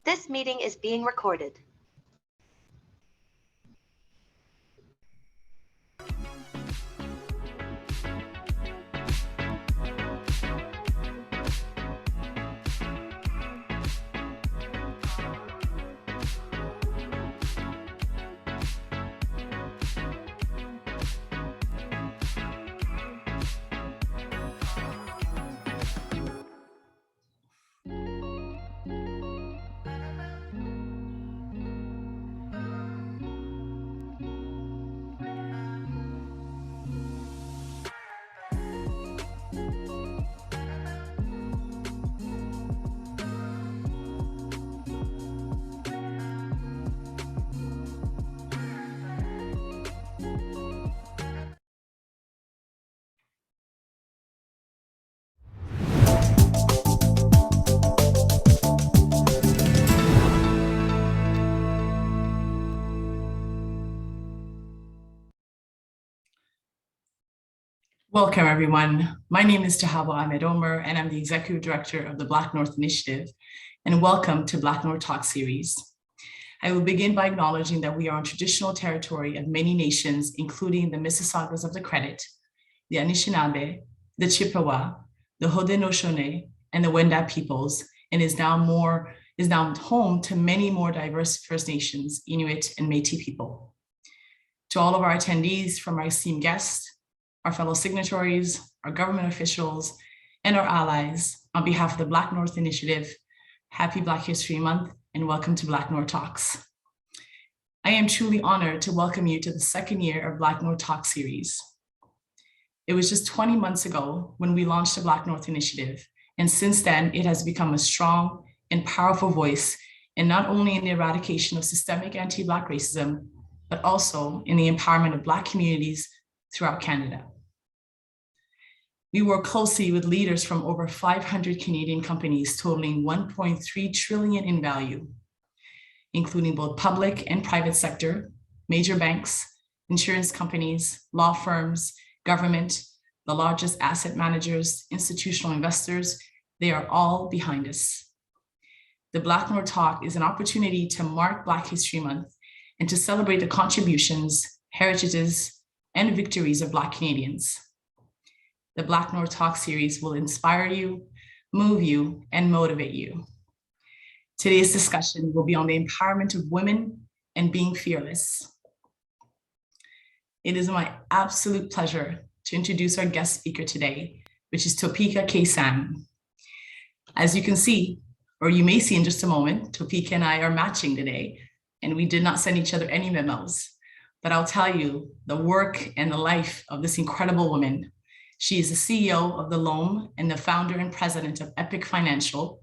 This meeting is being recorded. Welcome, everyone. My name is Tahaba Ahmed Omer, and I'm the Executive Director of the BlackNorth Initiative, and welcome to BlackNorth Talks series. I will begin by acknowledging that we are on traditional territory of many nations, including the Mississaugas of the Credit, the Anishinaabe, the Chippewa, the Haudenosaunee, and the Wendat peoples, and is now home to many more diverse First Nations, Inuit, and Métis people. To all of our attendees, from our esteemed guests, our fellow signatories, our government officials, and our allies, on behalf of the BlackNorth Initiative, happy Black History Month, and welcome to BlackNorth Talks. I am truly honored to welcome you to the second year of BlackNorth Talks series. It was just 20 months ago when we launched the BlackNorth Initiative, and since then, it has become a strong and powerful voice, and not only in the eradication of systemic anti-Black racism, but also in the empowerment of Black communities throughout Canada. We work closely with leaders from over 500 Canadian companies totaling 1.3 trillion in value, including both public and private sector, major banks, insurance companies, law firms, government, the largest asset managers, institutional investors. They are all behind us. The BlackNorth Talk is an opportunity to mark Black History Month and to celebrate the contributions, heritages, and victories of Black Canadians. The BlackNorth Talk series will inspire you, move you, and motivate you. Today's discussion will be on the empowerment of women and being fearless. It is my absolute pleasure to introduce our guest speaker today, which is Topeka K. As you can see, or you may see in just a moment, Topeka and I are matching today, and we did not send each other any memos. But I'll tell you the work and the life of this incredible woman. She is the CEO of the Loam and the founder and president of Epic Financial,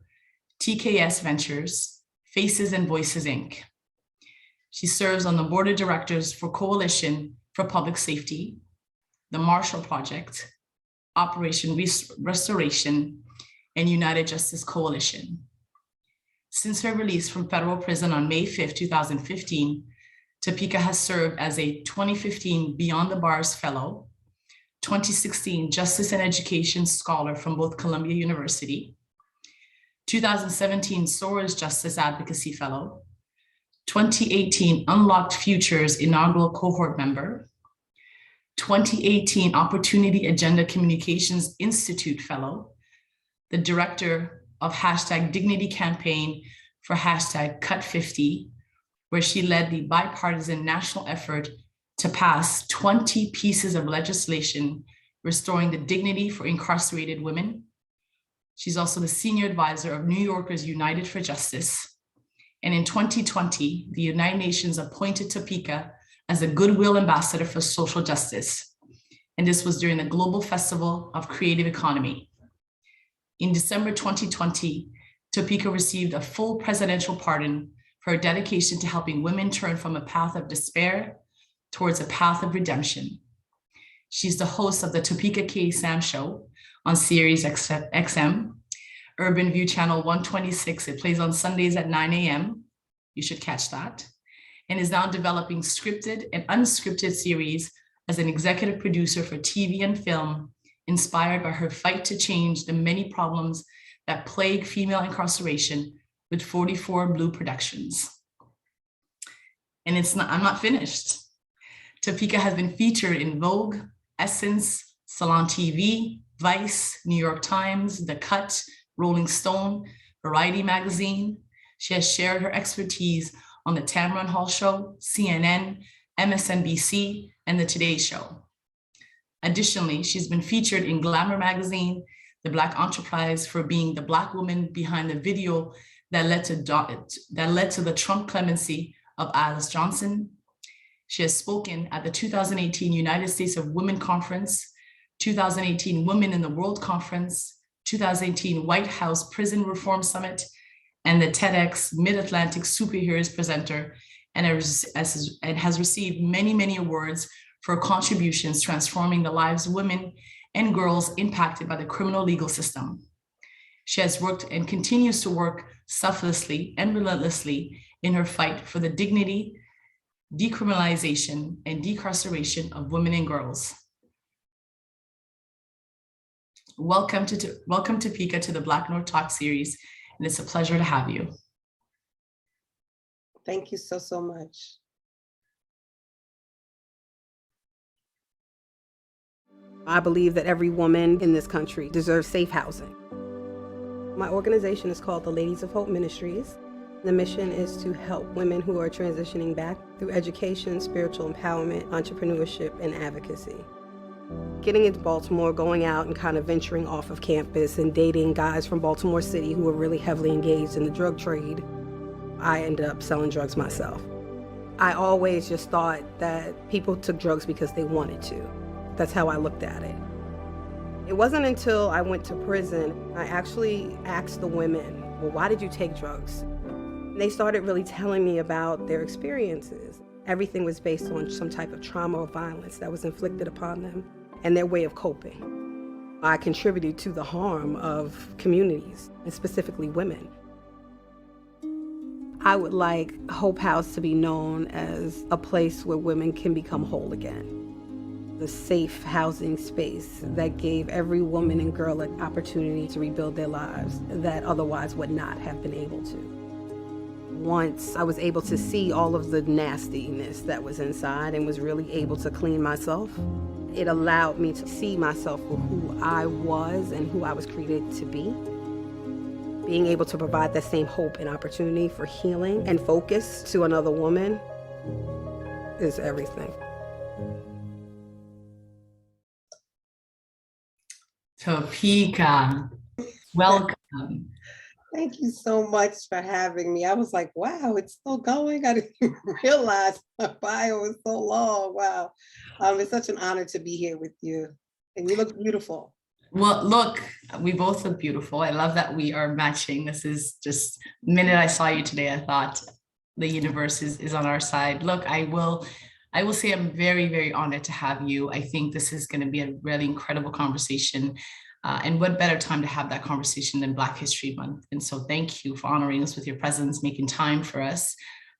TKS Ventures, Faces and Voices, Inc. She serves on the board of directors for Coalition for Public Safety, the Marshall Project, Operation Restoration, and United Justice Coalition. Since her release from federal prison on May 5, 2015, Topeka has served as a 2015 Beyond the Bars Fellow, 2016 Justice and Education Scholar from both Columbia University, 2017 SOAR's Justice Advocacy Fellow, 2018 Unlocked Futures inaugural cohort member, 2018 Opportunity Agenda Communications Institute Fellow, the director of #Dignity Campaign for #Cut50, where she led the bipartisan national effort to pass 20 pieces of legislation restoring the dignity for incarcerated women. She's also the senior advisor of New Yorkers United for Justice. And in 2020, the United Nations appointed Topeka as a Goodwill Ambassador for Social Justice. And this was during the Global Festival of Creative Economy. In December 2020, Topeka received a full presidential pardon for her dedication to helping women turn from a path of despair towards a path of redemption. She's the host of the Topeka K Show on Sirius XM, Urban View Channel 126. It plays on Sundays at 9 a.m. You should catch that. And is now developing scripted and unscripted series as an executive producer for TV and film, inspired by her fight to change the many problems that plague female incarceration with 44 Blue productions. And I'm not finished. Topeka has been featured in Vogue, Essence, Salon TV, Vice, New York Times, The Cut, Rolling Stone, Variety Magazine. She has shared her expertise on the Tamron Hall Show, CNN, MSNBC, and The Today Show. Additionally, she's been featured in Glamour Magazine, The Black Enterprise, for being the Black woman behind the video that led to the Trump clemency of Alice Johnson. She has spoken at the 2018 United States of Women Conference, 2018 Women in the World Conference, 2018 White House Prison Reform Summit, and the TEDx Mid-Atlantic Superheroes Presenter, and has received many, many awards for contributions transforming the lives of women and girls impacted by the criminal legal system. She has worked and continues to work selflessly and relentlessly in her fight for the dignity, decriminalization, and decarceration of women and girls. Welcome Topeka to the BlackNorth Talks series, and it's a pleasure to have you. Thank you so much. I believe that every woman in this country deserves safe housing. My organization is called the Ladies of Hope Ministries. The mission is to help women who are transitioning back through education, spiritual empowerment, entrepreneurship, and advocacy. Getting into Baltimore, going out and kind of venturing off of campus and dating guys from Baltimore City who were really heavily engaged in the drug trade, I ended up selling drugs myself. I always just thought that people took drugs because they wanted to. That's how I looked at it. It wasn't until I went to prison, I actually asked the women, well, why did you take drugs? And they started really telling me about their experiences. Everything was based on some type of trauma or violence that was inflicted upon them and their way of coping. I contributed to the harm of communities, and specifically women. I would like Hope House to be known as a place where women can become whole again. The safe housing space that gave every woman and girl an opportunity to rebuild their lives that otherwise would not have been able to. Once I was able to see all of the nastiness that was inside and was really able to clean myself, it allowed me to see myself for who I was and who I was created to be. Being able to provide that same hope and opportunity for healing and focus to another woman is everything. Topeka, welcome. Thank you so much for having me. I was like, wow, it's still going. I didn't even realize my bio was so long. Wow. It's such an honor to be here with you. And you look beautiful. Well, look, we both look beautiful. I love that we are matching. This is just, the minute I saw you today, I thought the universe is on our side. Look, I will say I'm very, very honored to have you. I think this is going to be a really incredible conversation. And what better time to have that conversation than Black History Month? And so thank you for honoring us with your presence, making time for us,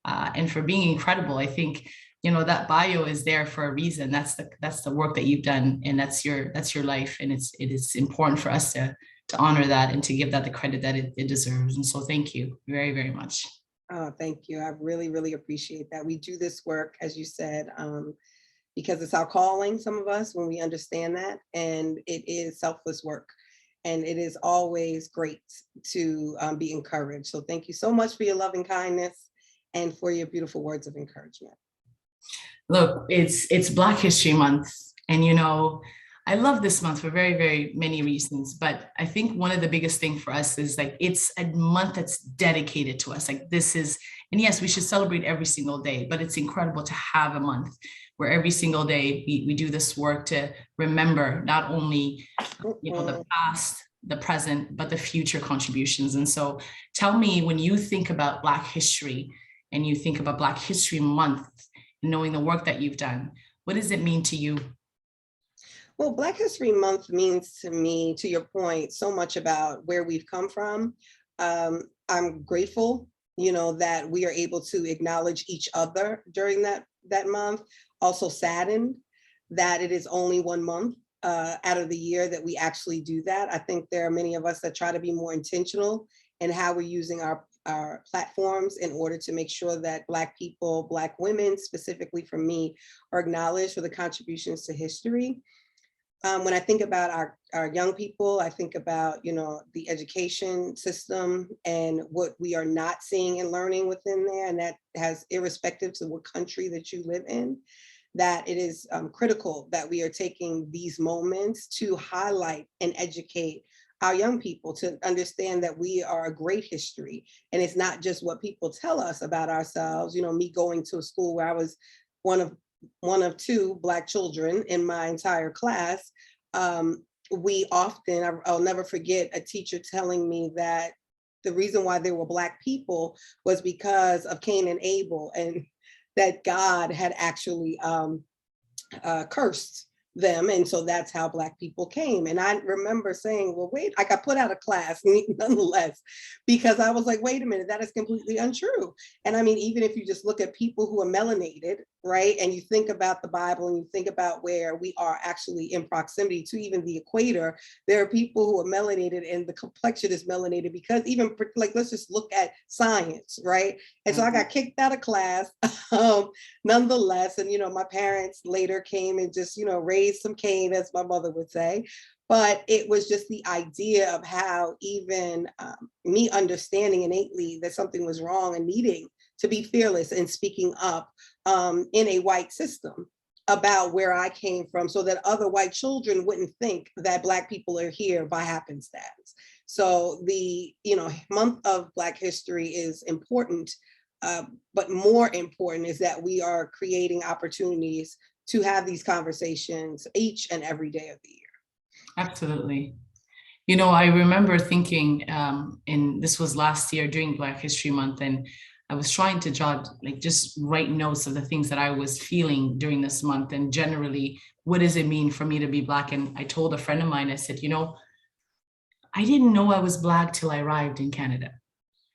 and for being incredible. I think, you know, that bio is there for a reason. That's the work that you've done, and that's your life. And it is important for us to honor that and to give that the credit that it deserves. And so thank you very, very much. Oh, thank you. I really, really appreciate that. We do this work, as you said, because it's our calling, some of us, when we understand that, and it is selfless work. And it is always great to be encouraged. So thank you so much for your loving kindness and for your beautiful words of encouragement. Look, it's Black History Month, and you know, I love this month for very, very many reasons, but I think one of the biggest thing for us is like, it's a month that's dedicated to us. Like this is, and yes, we should celebrate every single day, but it's incredible to have a month where every single day we do this work to remember not only, you know, the past, the present, but the future contributions. And so tell me, when you think about Black history and you think about Black History Month, knowing the work that you've done, what does it mean to you? Well, Black History Month means to me, to your point, so much about where we've come from. I'm grateful, you know, that we are able to acknowledge each other during that month. Also saddened that it is only 1 month out of the year that we actually do that. I think there are many of us that try to be more intentional and how we're using our platforms in order to make sure that Black people, Black women, specifically for me, are acknowledged for the contributions to history. When I think about our young people, I think about, the education system and what we are not seeing and learning within there. And that has, irrespective to what country that you live in, that it is critical that we are taking these moments to highlight and educate our young people to understand that we are a great history. And it's not just what people tell us about ourselves. Me going to a school where I was one of two Black children in my entire class. We often, I'll never forget a teacher telling me that the reason why there were Black people was because of Cain and Abel, and that God had actually cursed them. And so that's how Black people came. And I remember saying, well, wait, I got put out of class nonetheless, because I was like, wait a minute, that is completely untrue. And I mean, even if you just look at people who are melanated, right? And you think about the Bible and you think about where we are actually in proximity to even the equator, there are people who are melanated and the complexion is melanated because even let's just look at science, right? And so I got kicked out of class nonetheless. And, my parents later came and just, raised some cane, as my mother would say. But it was just the idea of how even me understanding innately that something was wrong and needing to be fearless and speaking up in a white system about where I came from, so that other white children wouldn't think that Black people are here by happenstance. So the month of Black history is important, but more important is that we are creating opportunities to have these conversations each and every day of the year. Absolutely. I remember thinking, and this was last year during Black History Month, and I was trying to just write notes of the things that I was feeling during this month, and generally, what does it mean for me to be Black? And I told a friend of mine, I said, I didn't know I was Black till I arrived in Canada.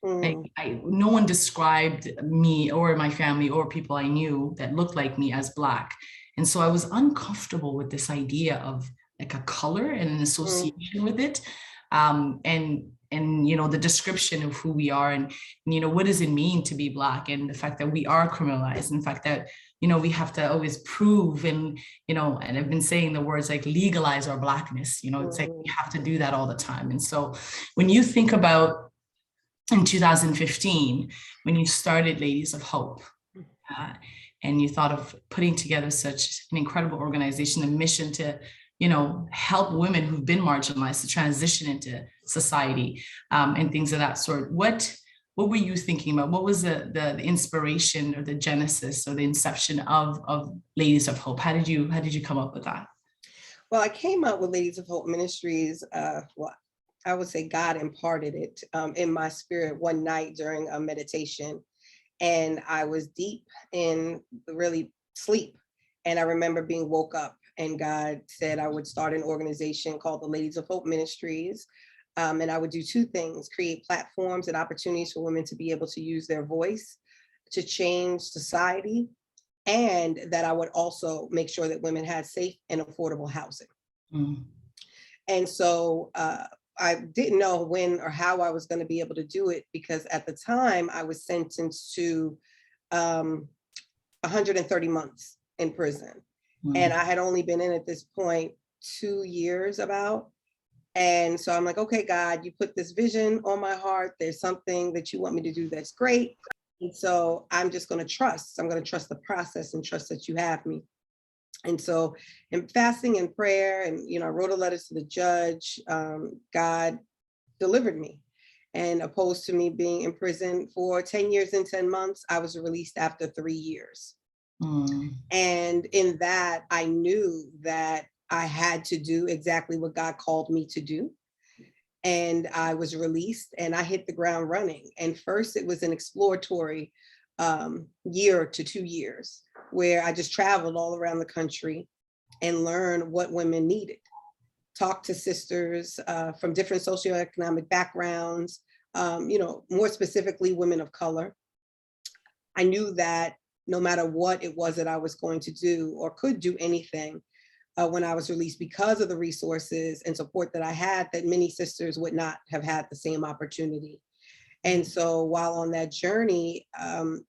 No one described me or my family or people I knew that looked like me as Black. And so I was uncomfortable with this idea of like a color and an association with it. And the description of who we are and what does it mean to be Black, and the fact that we are criminalized, and the fact that we have to always prove and I've been saying the words like legalize our Blackness. It's like we have to do that all the time. And so when you think about in 2015, when you started Ladies of Hope, and you thought of putting together such an incredible organization, a mission to help women who've been marginalized to transition into society, and things of that sort. What were you thinking about? What was the inspiration or the genesis or the inception of Ladies of Hope? How did you come up with that? Well, I came up with Ladies of Hope Ministries. I would say God imparted it in my spirit one night during a meditation. And I was deep in really sleep. And I remember being woke up, and God said I would start an organization called the Ladies of Hope Ministries. And I would do two things: create platforms and opportunities for women to be able to use their voice to change society. And that I would also make sure that women had safe and affordable housing. And so I didn't know when or how I was going to be able to do it, because at the time I was sentenced to 130 months in prison. And I had only been in at this point 2 years about. And so I'm like, okay, God, you put this vision on my heart. There's something that you want me to do that's great. And so I'm just going to trust. I'm going to trust the process and trust that you have me. And so in fasting and prayer, and, I wrote a letter to the judge, God delivered me. And opposed to me being in prison for 10 years and 10 months, I was released after 3 years. And in that, I knew that I had to do exactly what God called me to do. And I was released and I hit the ground running. And first it was an exploratory year to 2 years where I just traveled all around the country and learned what women needed. Talked to sisters from different socioeconomic backgrounds, more specifically women of color. I knew that no matter what it was that I was going to do or could do anything when I was released, because of the resources and support that I had, that many sisters would not have had the same opportunity. And so while on that journey,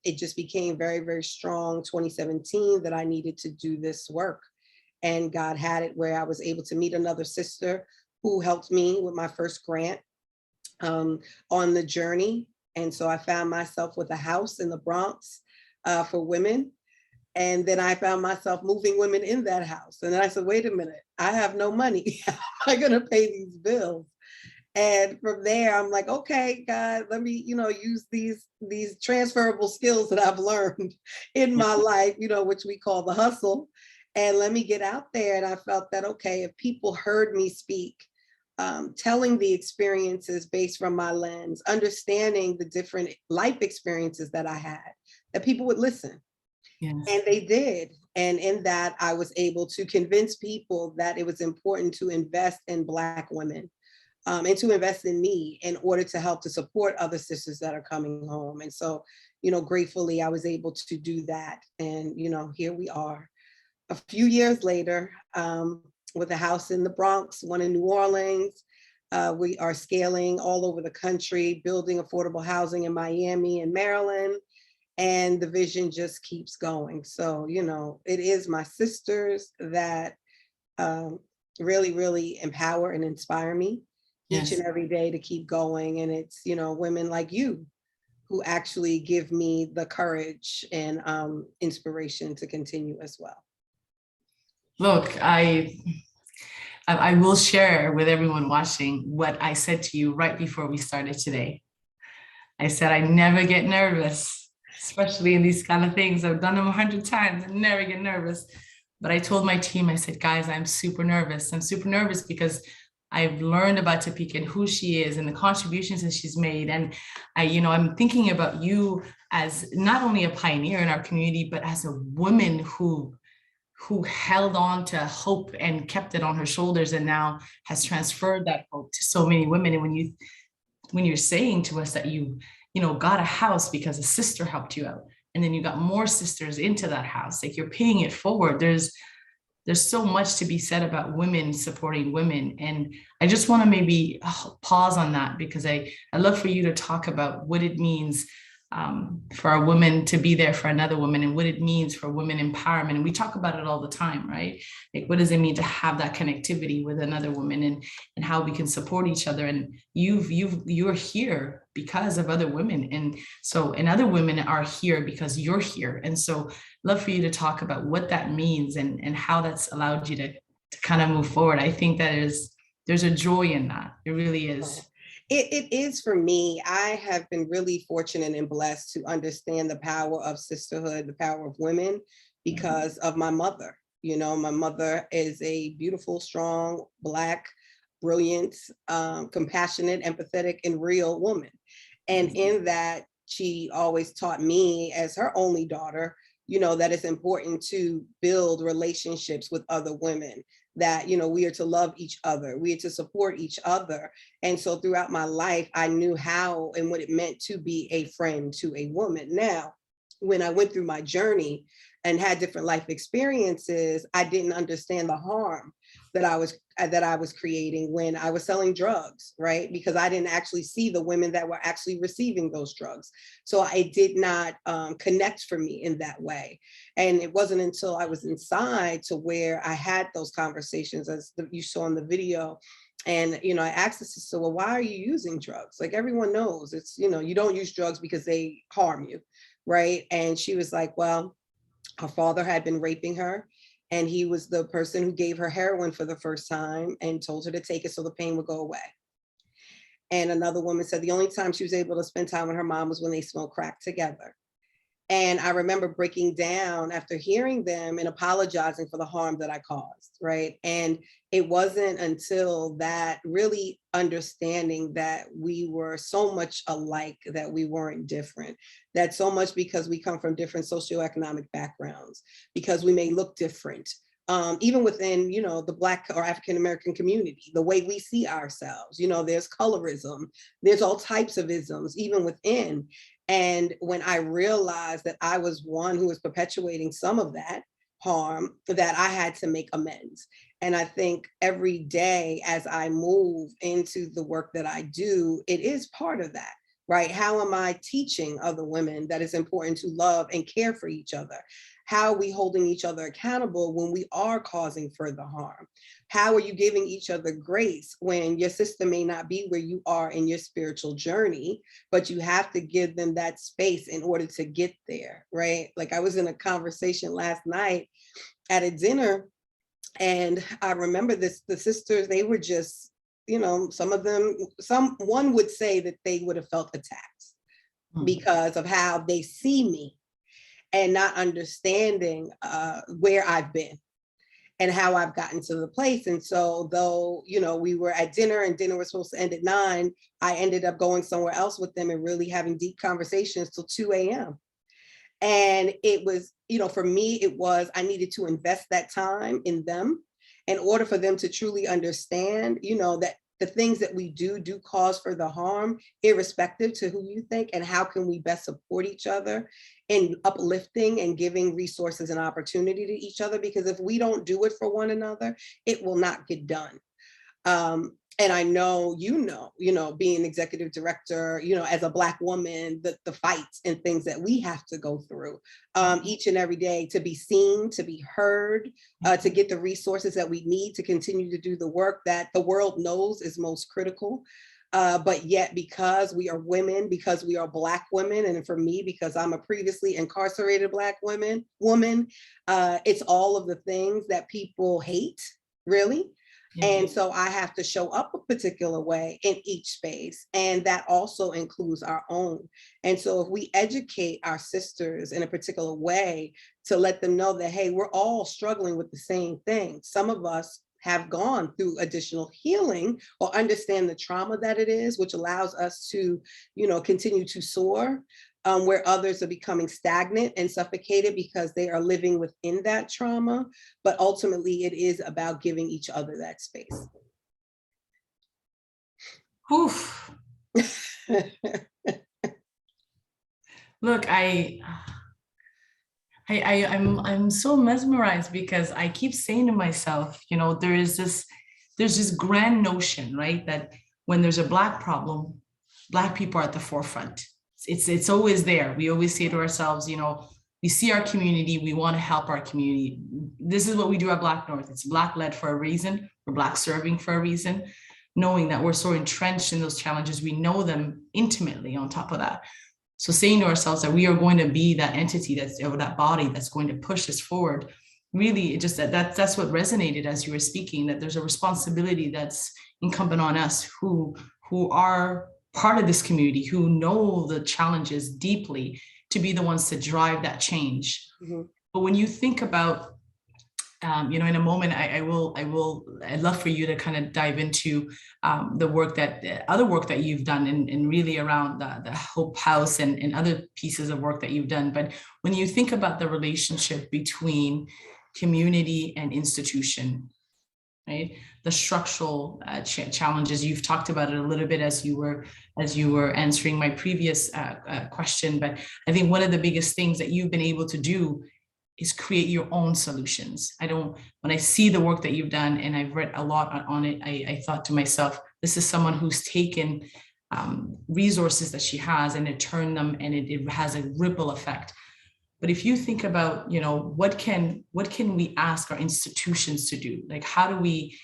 it just became very, very strong 2017 that I needed to do this work. And God had it where I was able to meet another sister who helped me with my first grant on the journey. And so I found myself with a house in the Bronx for women. And then I found myself moving women in that house. And then I said, wait a minute, I have no money. How am I going to pay these bills? And from there, I'm like, okay, God, let me, use these transferable skills that I've learned in my life, which we call the hustle. And let me get out there. And I felt that, okay, if people heard me speak, telling the experiences based from my lens, understanding the different life experiences that I had, that people would listen. Yes. And they did. And in that, I was able to convince people that it was important to invest in Black women. And to invest in me in order to help to support other sisters that are coming home. And so, gratefully, I was able to do that. And, here we are a few years later with a house in the Bronx, one in New Orleans. We are scaling all over the country, building affordable housing in Miami and Maryland. And the vision just keeps going. So, it is my sisters that really, really empower and inspire me. Each and every day to keep going. And it's, women like you who actually give me the courage and inspiration to continue as well. Look, I will share with everyone watching what I said to you right before we started today. I said, I never get nervous, especially in these kind of things. I've done them 100 times and never get nervous. But I told my team, I said, guys, I'm super nervous. I'm super nervous because I've learned about Topeka and who she is and the contributions that she's made. And I'm thinking about you as not only a pioneer in our community, but as a woman who held on to hope and kept it on her shoulders and now has transferred that hope to so many women. And when you're saying to us that you got a house because a sister helped you out, and then you got more sisters into that house, like you're paying it forward. There's so much to be said about women supporting women. And I just want to maybe pause on that because I'd love for you to talk about what it means for a woman to be there for another woman and what it means for women empowerment. And we talk about it all the time, right? Like, what does it mean to have that connectivity with another woman and how we can support each other? And you're here because of other women. And other women are here because you're here. And so love for you to talk about what that means and how that's allowed you to kind of move forward. I think there's a joy in that. It really is. It is for me. I have been really fortunate and blessed to understand the power of sisterhood, the power of women, because of my mother. My mother is a beautiful, strong, Black, brilliant, compassionate, empathetic, and real woman. And in that, she always taught me as her only daughter, that it's important to build relationships with other women, that, we are to love each other, we are to support each other. And so throughout my life, I knew how and what it meant to be a friend to a woman. Now, when I went through my journey and had different life experiences, I didn't understand the harm that I was creating when I was selling drugs, right? Because I didn't actually see the women that were actually receiving those drugs. So it did not connect for me in that way. And it wasn't until I was inside to where I had those conversations, as you saw in the video. And, I asked the sister, well, why are you using drugs? Like, everyone knows it's, you don't use drugs because they harm you, right? And she was like, well, her father had been raping her. And he was the person who gave her heroin for the first time and told her to take it so the pain would go away. And another woman said the only time she was able to spend time with her mom was when they smoked crack together. And I remember breaking down after hearing them and apologizing for the harm that I caused, right? And it wasn't until that really understanding that we were so much alike, that we weren't different, that so much because we come from different socioeconomic backgrounds, because we may look different, even within, the Black or African-American community, the way we see ourselves, there's colorism, there's all types of isms, even within. And when I realized that I was one who was perpetuating some of that harm, that I had to make amends. And I think every day as I move into the work that I do, it is part of that, right? How am I teaching other women that it's important to love and care for each other? How are we holding each other accountable when we are causing further harm? How are you giving each other grace when your sister may not be where you are in your spiritual journey, but you have to give them that space in order to get there, right? Like I was in a conversation last night at a dinner, and I remember this, the sisters, they were just, some of them, one would say that they would have felt attacked because of how they see me and not understanding where I've been and how I've gotten to the place. And so though, we were at dinner and dinner was supposed to end at 9, I ended up going somewhere else with them and really having deep conversations till 2 a.m. And it was, for me, it was, I needed to invest that time in them in order for them to truly understand, that the things that we do cause further harm, irrespective to who you think, and how can we best support each other in uplifting and giving resources and opportunity to each other? Because if we don't do it for one another, it will not get done. And I know, being executive director, as a Black woman, the fights and things that we have to go through each and every day to be seen, to be heard, to get the resources that we need to continue to do the work that the world knows is most critical. But yet, because we are women, because we are Black women, and for me, because I'm a previously incarcerated Black woman, it's all of the things that people hate, really. And so I have to show up a particular way in each space. And that also includes our own. And so if we educate our sisters in a particular way to let them know that, hey, we're all struggling with the same thing. Some of us have gone through additional healing or understand the trauma that it is, which allows us to, continue to soar. Where others are becoming stagnant and suffocated because they are living within that trauma. But ultimately, it is about giving each other that space. Oof. Look, I'm so mesmerized because I keep saying to myself, there's this grand notion, right, that when there's a Black problem, Black people are at the forefront. It's always there. We always say to ourselves, we see our community, we want to help our community. This is what we do at BlackNorth. It's Black led for a reason. We're Black serving for a reason, knowing that we're so entrenched in those challenges. We know them intimately on top of that. So saying to ourselves that we are going to be that entity or that body that's going to push us forward, really just that's what resonated as you were speaking, that there's a responsibility that's incumbent on us who are part of this community, who know the challenges deeply, to be the ones to drive that change. Mm-hmm. But when you think about, in a moment, I'd love for you to kind of dive into the other work that you've done and really around the Hope House and other pieces of work that you've done. But when you think about the relationship between community and institution, right? The structural challenges, you've talked about it a little bit as you were answering my previous question, but I think one of the biggest things that you've been able to do is create your own solutions. When I see the work that you've done, and I've read a lot on it, I thought to myself, this is someone who's taken resources that she has and it turned them, and it has a ripple effect. But if you think about, what can we ask our institutions to do? Like, how do we,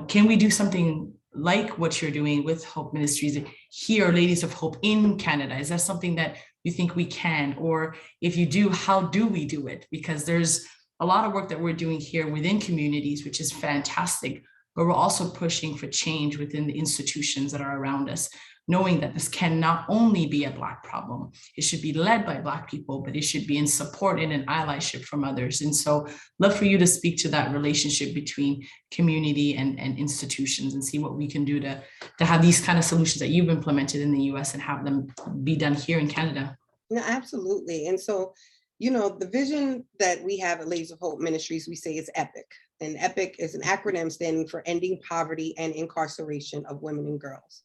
can we do something like what you're doing with Hope Ministries here, Ladies of Hope in Canada? Is that something that you think we can? Or if you do, how do we do it? Because there's a lot of work that we're doing here within communities, which is fantastic, but we're also pushing for change within the institutions that are around us, knowing that this can not only be a Black problem, it should be led by Black people, but it should be in support and an allyship from others. And so love for you to speak to that relationship between community and institutions and see what we can do to have these kind of solutions that you've implemented in the US and have them be done here in Canada. No, absolutely. And so, the vision that we have at Ladies of Hope Ministries, we say is EPIC. And EPIC is an acronym standing for Ending Poverty and Incarceration of Women and Girls.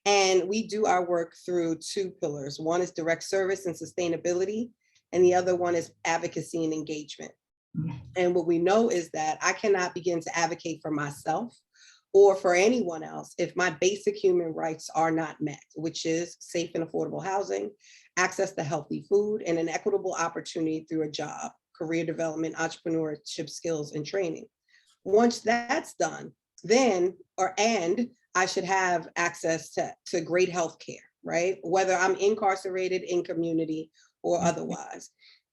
And we do our work through 2 pillars. One is direct service and sustainability, and the other one is advocacy and engagement. And what we know is that I cannot begin to advocate for myself or for anyone else, if my basic human rights are not met, which is safe and affordable housing, access to healthy food, and an equitable opportunity through a job, career development, entrepreneurship skills, and training. Once that's done, and I should have access to great health care, right? Whether I'm incarcerated in community or otherwise.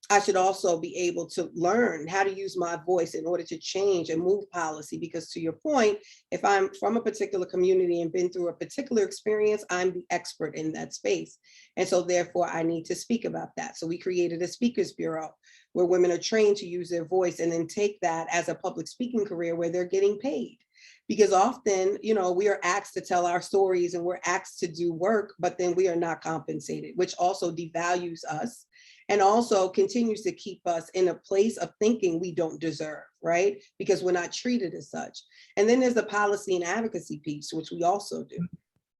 I should also be able to learn how to use my voice in order to change and move policy, because to your point, if I'm from a particular community and been through a particular experience, I'm the expert in that space. And so therefore I need to speak about that. So we created a speakers bureau where women are trained to use their voice and then take that as a public speaking career where they're getting paid. Because often, we are asked to tell our stories and we're asked to do work, but then we are not compensated, which also devalues us and also continues to keep us in a place of thinking we don't deserve, right? Because we're not treated as such. And then there's the policy and advocacy piece, which we also do.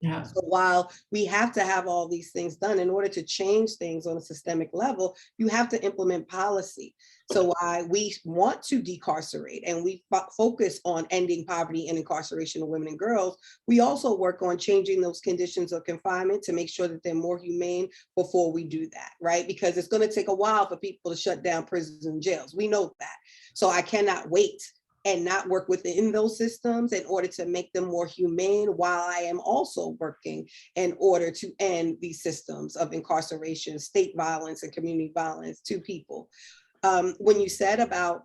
Yeah. So while we have to have all these things done in order to change things on a systemic level, you have to implement policy. So while we want to decarcerate and we focus on ending poverty and incarceration of women and girls, we also work on changing those conditions of confinement to make sure that they're more humane before we do that, right? Because it's going to take a while for people to shut down prisons and jails. We know that. So I cannot wait and not work within those systems in order to make them more humane, while I am also working in order to end these systems of incarceration, state violence, and community violence to people. When you said about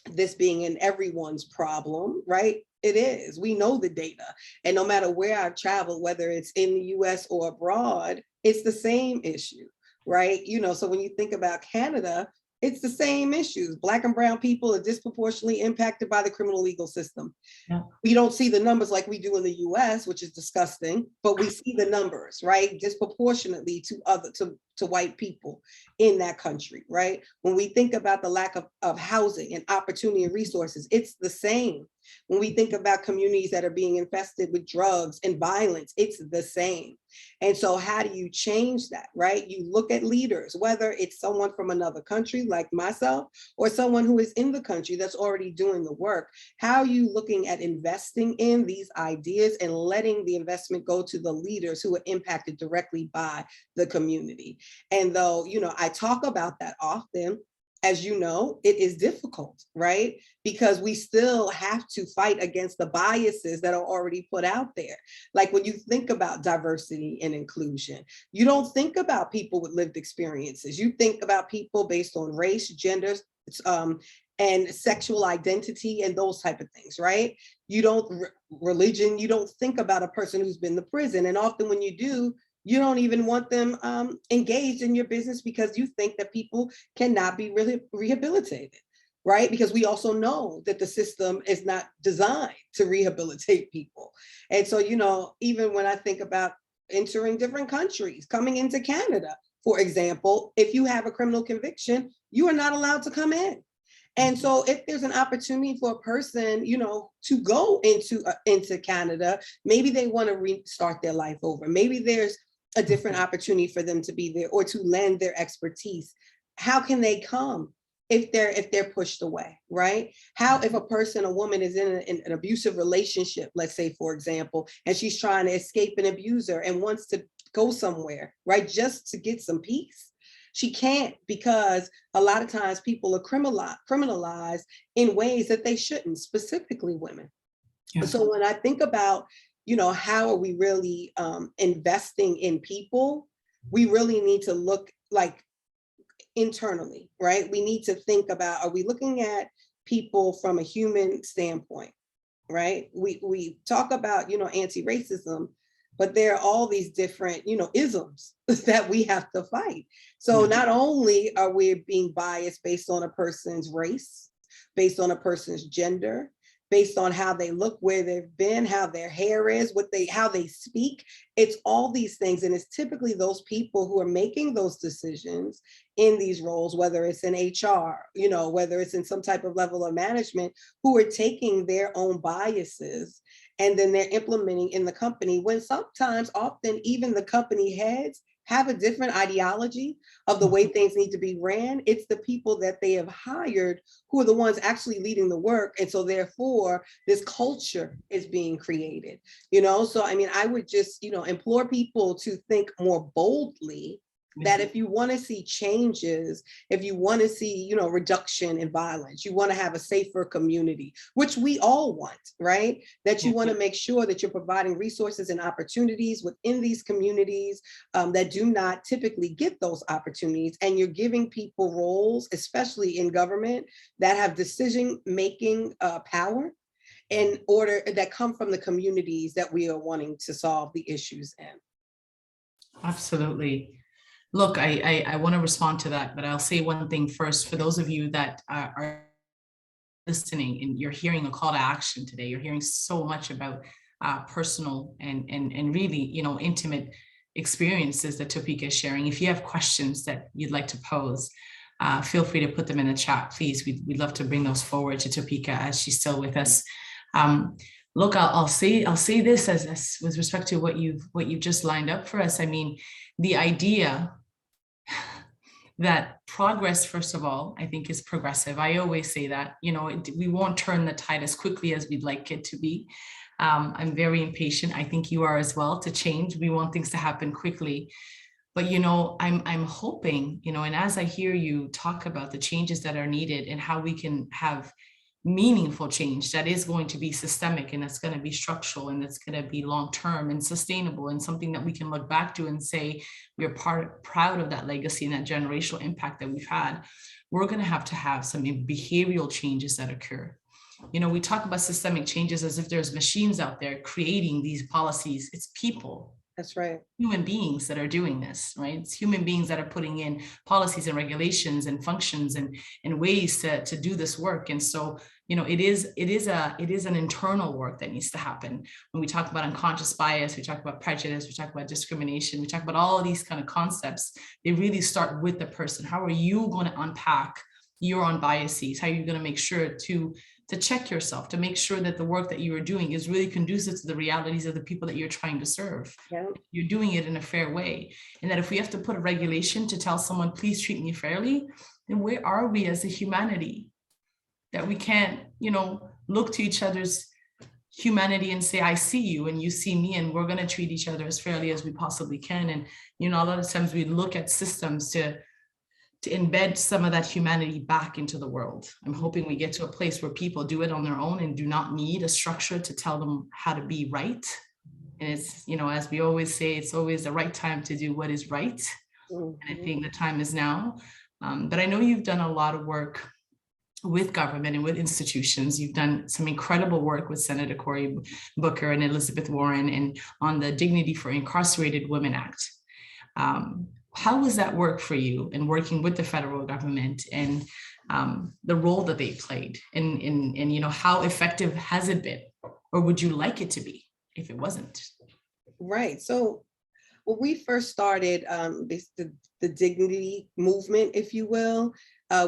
this being in everyone's problem, right? It is. We know the data. And no matter where I've traveled, whether it's in the US or abroad, it's the same issue, right? So when you think about Canada, it's the same issues. Black and brown people are disproportionately impacted by the criminal legal system. Yeah. We don't see the numbers like we do in the US, which is disgusting, but we see the numbers, right? Disproportionately to white people in that country, right? When we think about the lack of housing and opportunity and resources, it's the same. When we think about communities that are being infested with drugs and violence, it's the same. And so how do you change that, right? You look at leaders, whether it's someone from another country like myself or someone who is in the country that's already doing the work. How are you looking at investing in these ideas and letting the investment go to the leaders who are impacted directly by the community? And though, I talk about that often, as you know, it is difficult, right? Because we still have to fight against the biases that are already put out there. Like when you think about diversity and inclusion, you don't think about people with lived experiences. You think about people based on race, gender, and sexual identity and those type of things, right? You don't, religion, you don't think about a person who's been to prison. And often when you do, you don't even want them engaged in your business because you think that people cannot be really rehabilitated, right? Because we also know that the system is not designed to rehabilitate people. And so, even when I think about entering different countries, coming into Canada, for example, if you have a criminal conviction, you are not allowed to come in. And so if there's an opportunity for a person, to go into Canada, maybe they want to restart their life over. Maybe there's a different opportunity for them to be there or to lend their expertise. How can they come if they're pushed away, right? How if a woman is in an abusive relationship, let's say, for example, and she's trying to escape an abuser and wants to go somewhere, right, just to get some peace? She can't, because a lot of times people are criminalized in ways that they shouldn't, specifically women. Yeah. So when I think about, how are we really investing in people, we really need to look like internally, right? We need to think about, are we looking at people from a human standpoint, right? We talk about, anti-racism, but there are all these different, isms that we have to fight. So not only are we being biased based on a person's race, based on a person's gender, based on how they look, where they've been, how their hair is, how they speak. It's all these things. And it's typically those people who are making those decisions in these roles, whether it's in HR, whether it's in some type of level of management, who are taking their own biases and then they're implementing in the company, when sometimes, often even the company heads have a different ideology of the way things need to be ran. It's the people that they have hired who are the ones actually leading the work. And so therefore, this culture is being created, So, I mean, I would just, implore people to think more boldly that if you want to see changes, if you want to see, reduction in violence, you want to have a safer community, which we all want, right? That you want to make sure that you're providing resources and opportunities within these communities that do not typically get those opportunities. And you're giving people roles, especially in government, that have decision-making power in order that come from the communities that we are wanting to solve the issues in. Absolutely. Look, I want to respond to that, but I'll say one thing first. For those of you that are listening and you're hearing a call to action today, you're hearing so much about personal and really, intimate experiences that Topeka is sharing. If you have questions that you'd like to pose, feel free to put them in the chat, please. We'd love to bring those forward to Topeka as she's still with us. Look, I'll say this as with respect to what you've just lined up for us. I mean, the idea that progress, first of all, I think is progressive. I always say that, we won't turn the tide as quickly as we'd like it to be. I'm very impatient. I think you are as well to change. We want things to happen quickly. But, I'm hoping, and as I hear you talk about the changes that are needed and how we can have meaningful change that is going to be systemic and that's going to be structural and that's going to be long-term and sustainable and something that we can look back to and say we're proud of that legacy and that generational impact that we've had, we're going to have some behavioral changes that occur. We talk about systemic changes as if there's machines out there creating these policies. It's people. That's right. Human beings that are doing this, right? It's human beings that are putting in policies and regulations and functions and ways to do this work. And so, it is an internal work that needs to happen. When we talk about unconscious bias, we talk about prejudice, we talk about discrimination, we talk about all of these kind of concepts. They really start with the person. How are you going to unpack your own biases? How are you going to make sure to check yourself, to make sure that the work that you are doing is really conducive to the realities of the people that you're trying to serve. Yeah. You're doing it in a fair way. And that if we have to put a regulation to tell someone, please treat me fairly, then where are we as a humanity? That we can't, look to each other's humanity and say, I see you and you see me, and we're going to treat each other as fairly as we possibly can. And, a lot of times we look at systems to embed some of that humanity back into the world. I'm hoping we get to a place where people do it on their own and do not need a structure to tell them how to be right. And it's, as we always say, it's always the right time to do what is right. And I think the time is now. But I know you've done a lot of work with government and with institutions. You've done some incredible work with Senator Cory Booker and Elizabeth Warren and on the Dignity for Incarcerated Women Act. How was that work for you in working with the federal government and the role that they played? And how effective has it been? Or would you like it to be if it wasn't? Right. So when we first started the dignity movement, if you will,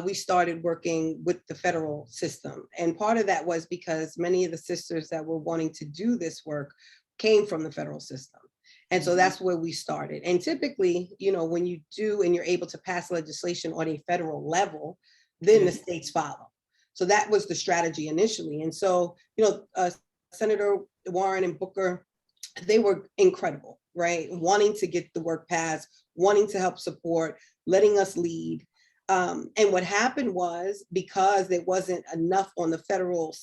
we started working with the federal system. And part of that was because many of the sisters that were wanting to do this work came from the federal system. And so that's where we started. And typically, when you do and you're able to pass legislation on a federal level, then the states follow. So that was the strategy initially. And so, Senator Warren and Booker, they were incredible, right? Wanting to get the work passed, wanting to help support, letting us lead. And what happened was, because there wasn't enough on the federal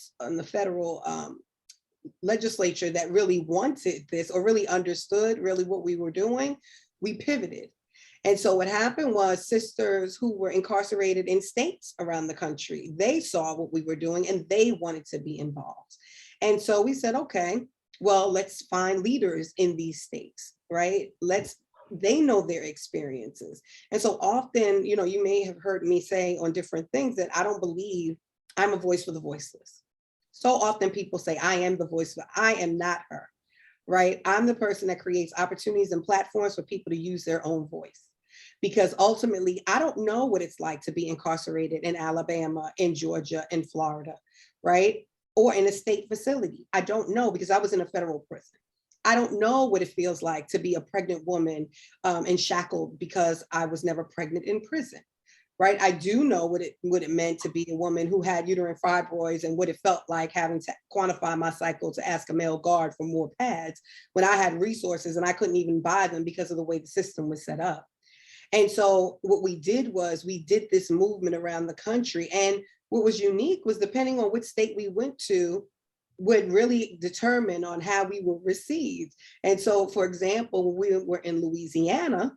legislature that really wanted this or really understood really what we were doing, we pivoted. And so what happened was sisters who were incarcerated in states around the country, they saw what we were doing and they wanted to be involved. And so we said, okay, well, let's find leaders in these states, right? They know their experiences. And so often, you may have heard me say on different things that I don't believe I'm a voice for the voiceless. So often people say, I am the voice, but I am not her, right? I'm the person that creates opportunities and platforms for people to use their own voice. Because ultimately, I don't know what it's like to be incarcerated in Alabama, in Georgia, in Florida, right? Or in a state facility. I don't know, because I was in a federal prison. I don't know what it feels like to be a pregnant woman and shackled because I was never pregnant in prison. Right. I do know what it meant to be a woman who had uterine fibroids and what it felt like having to quantify my cycle to ask a male guard for more pads when I had resources and I couldn't even buy them because of the way the system was set up. And so what we did was we did this movement around the country. And what was unique was depending on which state we went to would really determine on how we were received. And so, for example, when we were in Louisiana,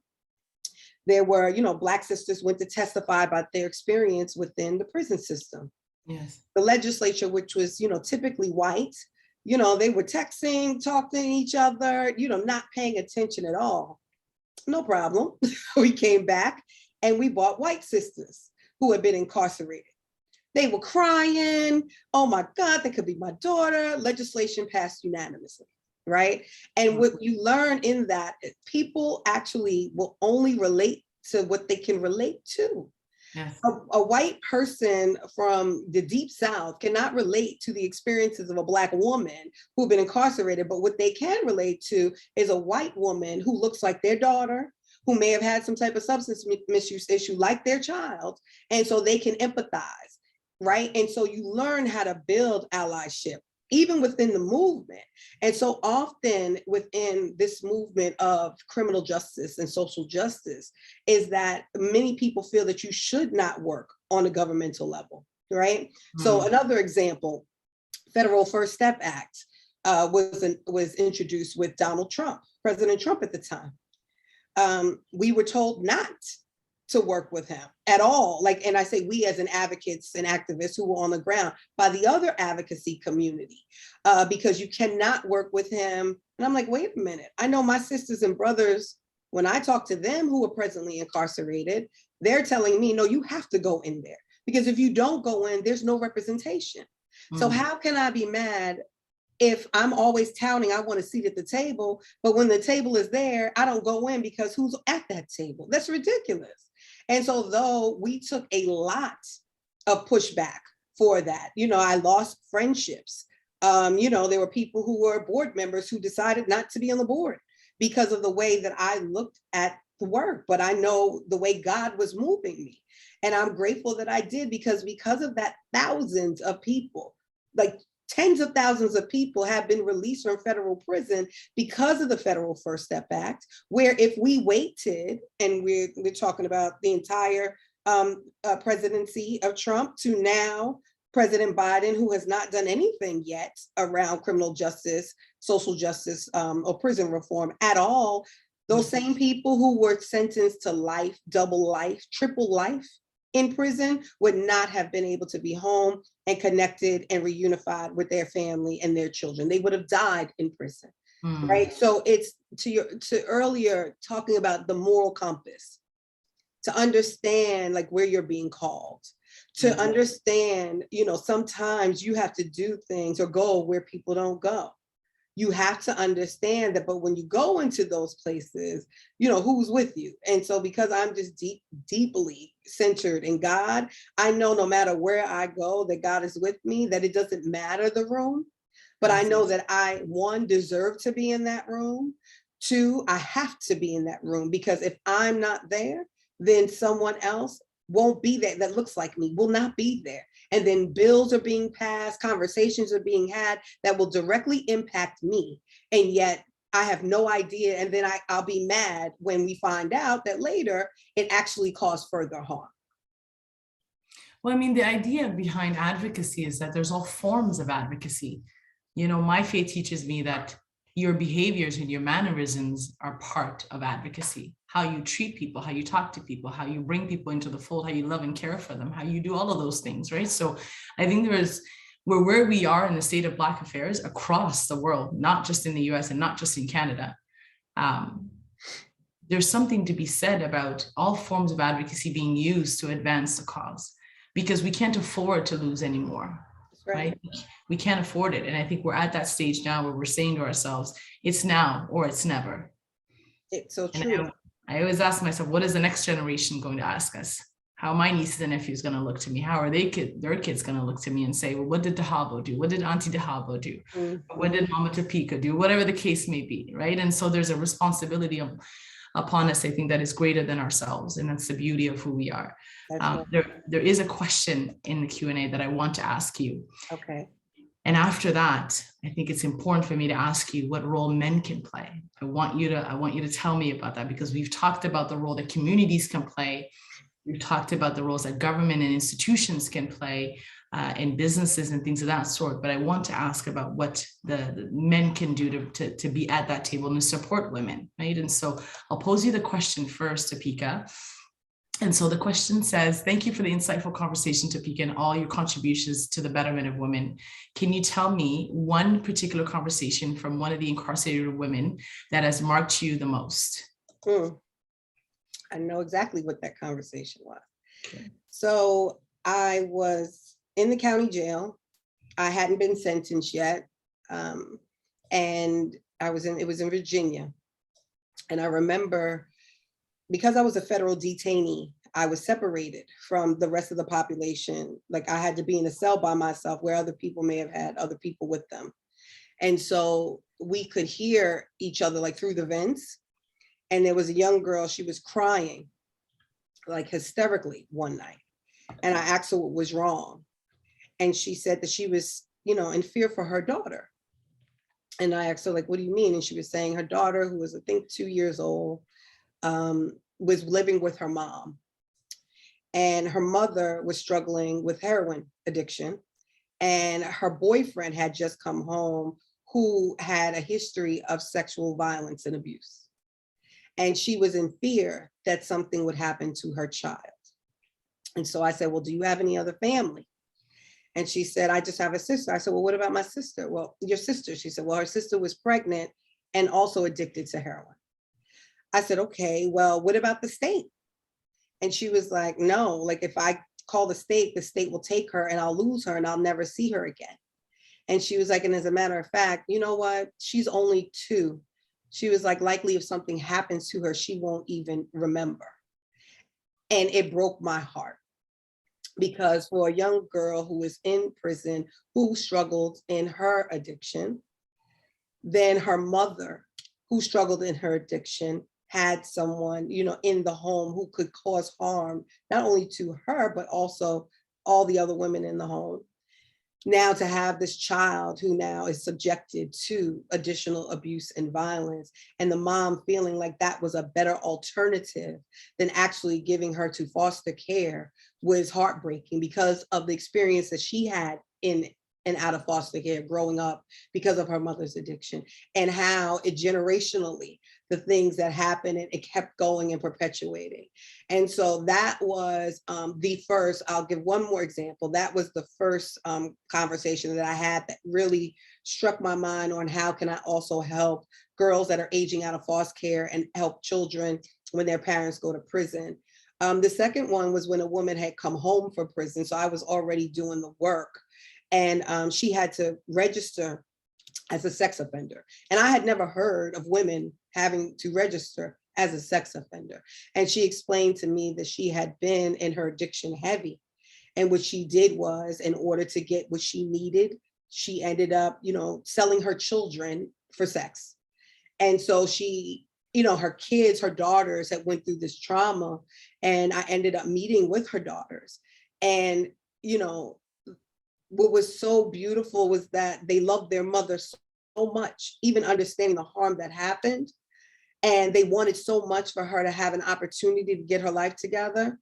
there were, Black sisters went to testify about their experience within the prison system. Yes. The legislature, which was, typically white, they were texting, talking to each other, not paying attention at all. No problem. We came back and we bought white sisters who had been incarcerated. They were crying. Oh my God, that could be my daughter. Legislation passed unanimously. Right. And what you learn in that, people actually will only relate to what they can relate to. Yes. A white person from the deep South cannot relate to the experiences of a Black woman who've been incarcerated, but what they can relate to is a white woman who looks like their daughter, who may have had some type of substance misuse issue like their child. And so they can empathize. Right. And so you learn how to build allyship, even within the movement. And so often within this movement of criminal justice and social justice is that many people feel that you should not work on a governmental level, right? So another example, Federal First Step Act was introduced with Donald Trump, President Trump at the time. We were told not to work with him at all. And I say we as an advocates and activists who were on the ground by the other advocacy community, because you cannot work with him. And I'm like, wait a minute. I know my sisters and brothers, when I talk to them who are presently incarcerated, they're telling me, no, you have to go in there because if you don't go in, there's no representation. So how can I be mad if I'm always touting I want a seat at the table, but when the table is there, I don't go in because who's at that table? That's ridiculous. And so though we took a lot of pushback for that, I lost friendships. There were people who were board members who decided not to be on the board because of the way that I looked at the work, but I know the way God was moving me. And I'm grateful that I did because of that, thousands of people, like tens of thousands of people have been released from federal prison because of the Federal First Step Act, where if we waited, and we're talking about the entire presidency of Trump to now President Biden, who has not done anything yet around criminal justice, social justice, or prison reform at all, those same people who were sentenced to life, double life, triple life in prison would not have been able to be home and connected and reunified with their family and their children. They would have died in prison, right? So it's to earlier talking about the moral compass, to understand where you're being called, to understand, sometimes you have to do things or go where people don't go. You have to understand that, but when you go into those places, who's with you? And so because I'm just deeply centered in God, I know no matter where I go, that God is with me, that it doesn't matter the room, but I know that I, one, deserve to be in that room. Two, I have to be in that room because if I'm not there, then someone else won't be there that looks like me, will not be there. And then bills are being passed, conversations are being had that will directly impact me. And yet I have no idea. And then I'll be mad when we find out that later it actually caused further harm. Well, I mean, the idea behind advocacy is that there's all forms of advocacy. My faith teaches me that your behaviors and your mannerisms are part of advocacy. How you treat people, how you talk to people, how you bring people into the fold, how you love and care for them, how you do all of those things, right? So I think where we are in the state of Black affairs across the world, not just in the US and not just in Canada, there's something to be said about all forms of advocacy being used to advance the cause, because we can't afford to lose anymore. Right? We can't afford it. And I think we're at that stage now where we're saying to ourselves, it's now or it's never. It's so true. I always ask myself, what is the next generation going to ask us? How my nieces and nephews going to look to me? How are their kids going to look to me and say, well, what did Dahabo do? What did Auntie Dahabo do? What did Mama Topeka do? Whatever the case may be, right? And so there's a responsibility upon us, I think, that is greater than ourselves. And that's the beauty of who we are. There is a question in the Q&A that I want to ask you. Okay. And after that, I think it's important for me to ask you what role men can play. I want you to tell me about that, because we've talked about the role that communities can play. We've talked about the roles that government and institutions can play in businesses and things of that sort. But I want to ask about what the men can do to be at that table and to support women, right? And so I'll pose you the question first, Topeka. And so the question says, thank you for the insightful conversation, Topeka, and all your contributions to the betterment of women. Can you tell me one particular conversation from one of the incarcerated women that has marked you the most? I know exactly what that conversation was. Okay. So I was in the county jail. I hadn't been sentenced yet. And it was in Virginia. And I remember, because I was a federal detainee, I was separated from the rest of the population. Like, I had to be in a cell by myself where other people may have had other people with them. And so we could hear each other like through the vents. And there was a young girl, she was crying like hysterically one night. And I asked her what was wrong. And she said that she was, in fear for her daughter. And I asked her, like, what do you mean? And she was saying her daughter, who was, I think, 2 years old, was living with her mom. And her mother was struggling with heroin addiction. And her boyfriend had just come home, who had a history of sexual violence and abuse. And she was in fear that something would happen to her child. And so I said, well, do you have any other family? And she said, I just have a sister. I said, well, what about my sister? Well, your sister. She said, well, her sister was pregnant and also addicted to heroin. I said, okay, well, what about the state? And she was like, no, like, if I call the state will take her and I'll lose her and I'll never see her again. And she was like, and as a matter of fact, you know what? She's only 2. She was like, likely if something happens to her, she won't even remember. And it broke my heart, because for a young girl who is in prison, who struggled in her addiction, then her mother, who struggled in her addiction, had someone, in the home who could cause harm, not only to her, but also all the other women in the home. Now to have this child who now is subjected to additional abuse and violence, and the mom feeling like that was a better alternative than actually giving her to foster care, was heartbreaking, because of the experience that she had in and out of foster care growing up because of her mother's addiction, and how it generationally, the things that happened, and it kept going and perpetuating. And so that was the first, I'll give one more example. That was the first conversation that I had that really struck my mind on how can I also help girls that are aging out of foster care and help children when their parents go to prison. The second one was when a woman had come home from prison. So I was already doing the work, and she had to register as a sex offender. And I had never heard of women having to register as a sex offender. And she explained to me that she had been in her addiction heavy. And what she did was, in order to get what she needed, she ended up, selling her children for sex. And so she, her kids, her daughters had went through this trauma, and I ended up meeting with her daughters. And, what was so beautiful was that they loved their mother so much, even understanding the harm that happened. And they wanted so much for her to have an opportunity to get her life together,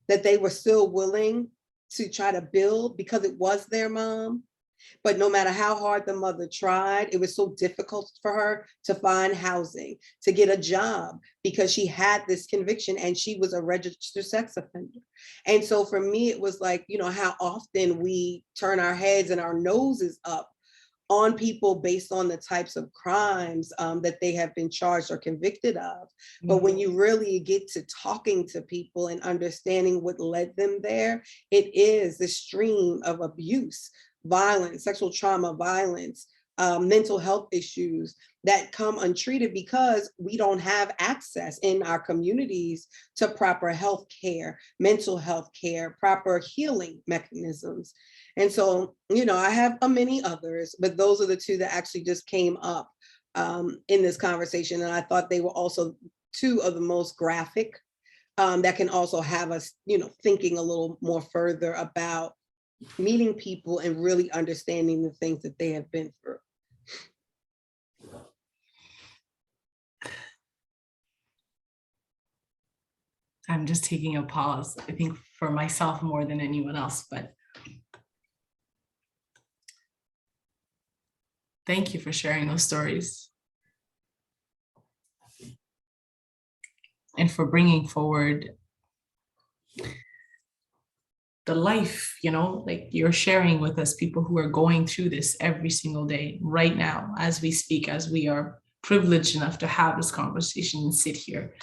that they were still willing to try to build, because it was their mom. But no matter how hard the mother tried, it was so difficult for her to find housing, to get a job, because she had this conviction and she was a registered sex offender. And so for me, it was like, how often we turn our heads and our noses up on people based on the types of crimes that they have been charged or convicted of. But when you really get to talking to people and understanding what led them there, it is the stream of abuse, violence, sexual trauma, violence, mental health issues that come untreated because we don't have access in our communities to proper health care, mental health care, proper healing mechanisms. And so, I have many others, but those are the two that actually just came up in this conversation. And I thought they were also two of the most graphic that can also have us, thinking a little more further about meeting people and really understanding the things that they have been through. I'm just taking a pause, I think for myself more than anyone else, but thank you for sharing those stories and for bringing forward the life, like you're sharing with us, people who are going through this every single day right now, as we speak, as we are privileged enough to have this conversation and sit here.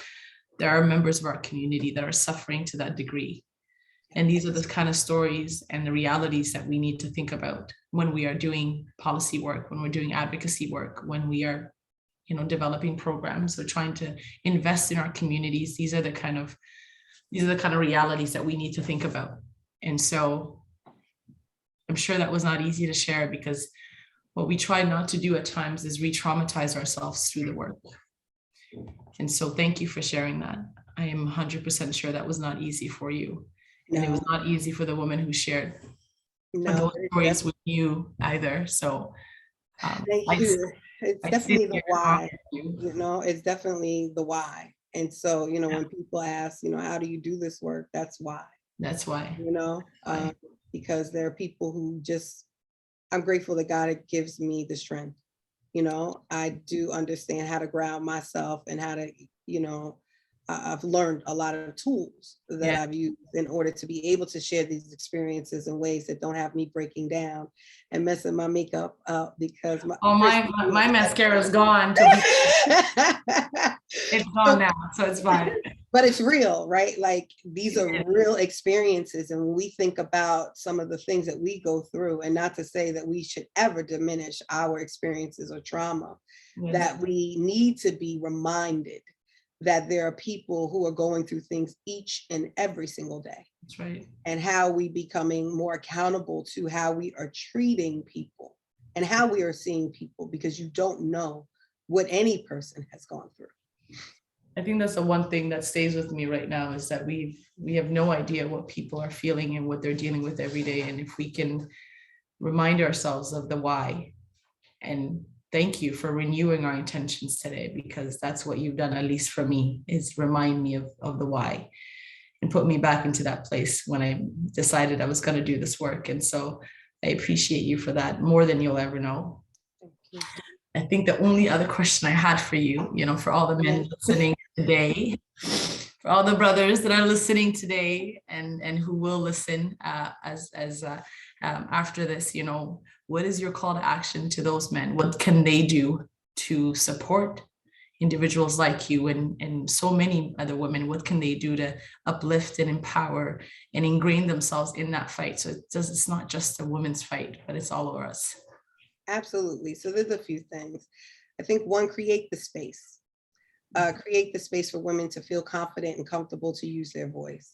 There are members of our community that are suffering to that degree. And these are the kind of stories and the realities that we need to think about when we are doing policy work, when we're doing advocacy work, when we are, developing programs or trying to invest in our communities. These are the kind of realities that we need to think about. And so I'm sure that was not easy to share, because what we try not to do at times is re-traumatize ourselves through the work. And so thank you for sharing that. I am 100% sure that was not easy for you. And it was not easy for the woman who shared those stories with you either. So thank you. It's definitely the why, it's definitely the why. And so, when people ask, how do you do this work? That's why. That's why. Because there are people who I'm grateful that God gives me the strength. I do understand how to ground myself and how to, I've learned a lot of tools that I've used in order to be able to share these experiences in ways that don't have me breaking down and messing my makeup up, because my mascara is gone. It's gone now, so it's fine. But it's real, right? Like, these are real experiences. And when we think about some of the things that we go through, and not to say that we should ever diminish our experiences or trauma, that we need to be reminded that there are people who are going through things each and every single day. That's right. And how we becoming more accountable to how we are treating people and how we are seeing people, because you don't know what any person has gone through. I think that's the one thing that stays with me right now, is that we have no idea what people are feeling and what they're dealing with every day. And if we can remind ourselves of the why, and thank you for renewing our intentions today, because that's what you've done, at least for me, is remind me of the why and put me back into that place when I decided I was going to do this work. And so I appreciate you for that more than you'll ever know. Thank you. I think the only other question I had for you, for all the men listening today, for all the brothers that are listening today and who will listen after this, what is your call to action to those men? What can they do to support individuals like you and so many other women? What can they do to uplift and empower and ingrain themselves in that fight? So it's not just a women's fight, but it's all over us. Absolutely. So there's a few things. I think one, create the space. Create the space for women to feel confident and comfortable to use their voice.